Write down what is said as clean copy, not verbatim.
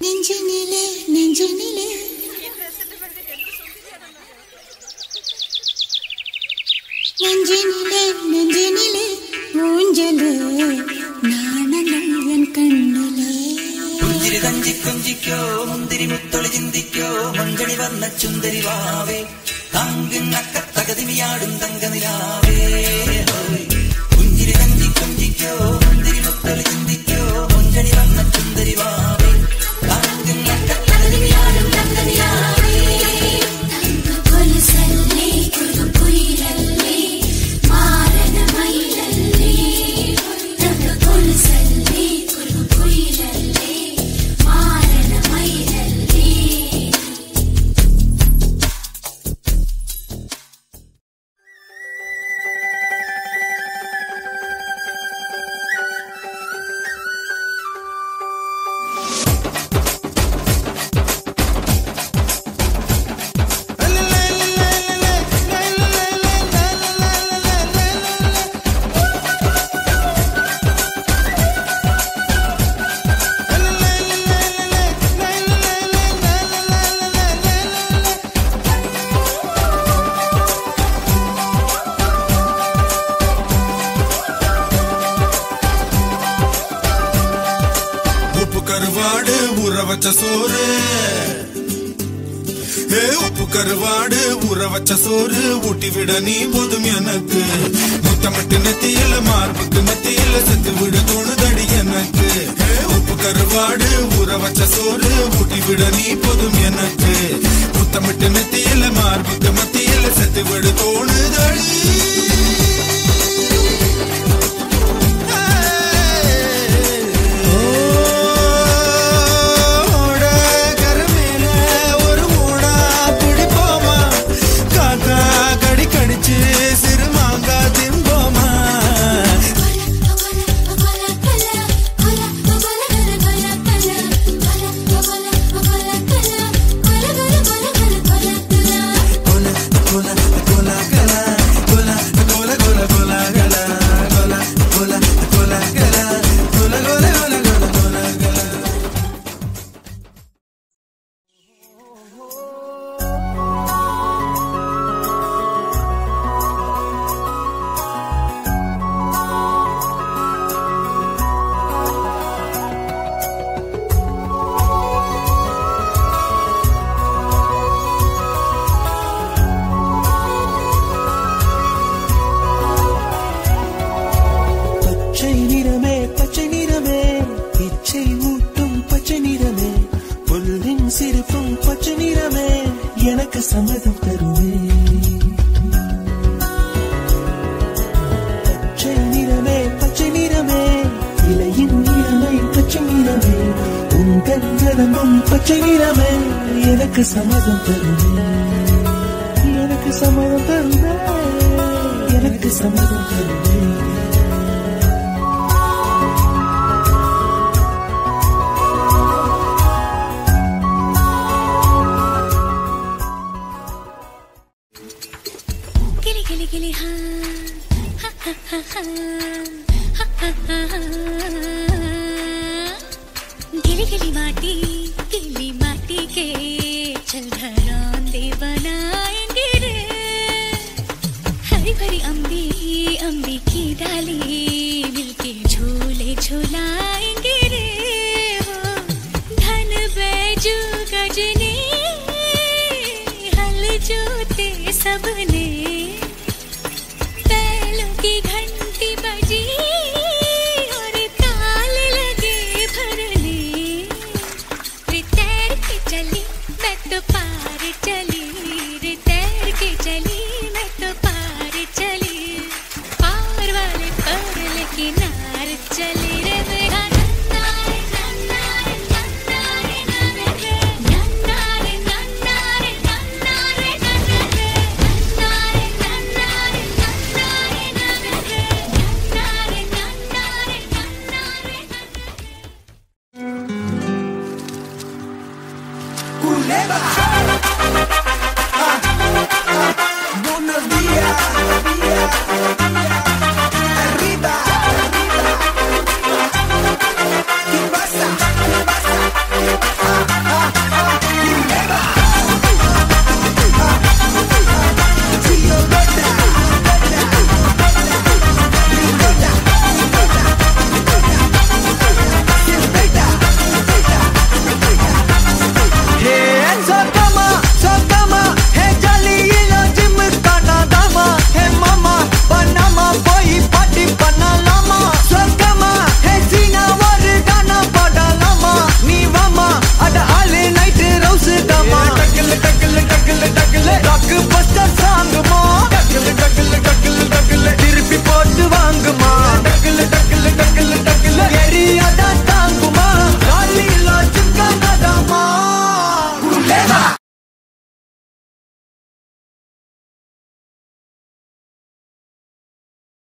நெஞ்சினிலே நெஞ்சினிலே நெஞ்சினிலே நெஞ்சினிலே ஊஞ்சலே நாணங்கள் என் கண்ணிலே പുഞ്ചിരി കഞ്ചി കൊഞ്ചിക്കോ മുന്തിരി മുത്തൊളി ചിന്തിക്കോ മഞ്ചണി വർണ്ണ ചുന്ദരി വാവേ തങ്കിന്നക്ക തകതിമിയാടും തങ്കനിലാവേ പുഞ്ചിരി കഞ്ചി കൊഞ്ചിക്കോ മുന്തിരി മുത്തൊളി ചിന്തിക്കോ മഞ്ചണി വർണ്ണ ചുന്ദരി വാവേ തങ്കിന്നക്ക തകതിമിയാടും തങ്കനിലാവേ കൊലുസല്ലേ കുറുകുയിലല്ലേ മാരന മയിലല്ലേ കൊലുസല്ലേ കുറുകുയിലല്ലേ മാരന മയിലല്ലേ கருவாடு ஊற வச்ச சோறு உப்பு கருவாடு ஊற வச்ச சோறு ஊட்டி விட நீ போதும் எனக்கு முத்தமிட்டு நெத்தியில மார்புக்கு நெத்தியில செத்து விட தோணுதடி எனக்கு உப்பு கருவாடு ஊற வச்ச சோறு ஊட்டி விட நீ போதும் எனக்கு முத்தமிட்டு நெத்தியில மார்புக்கு மத்தியில செத்து விட தோணுதடி சிரிப்பும் பச்சை நிறமே எனக்கு சம்மதம் தருவே பச்சை நிறமே இலையின் நிறமை பச்சை நிறமே உங்கள் நிறமும் பச்சை நிறமே எனக்கு சம்மதம் தருவே எனக்கு சம்மதம் தருவே எனக்கு சம்மதம் தருவே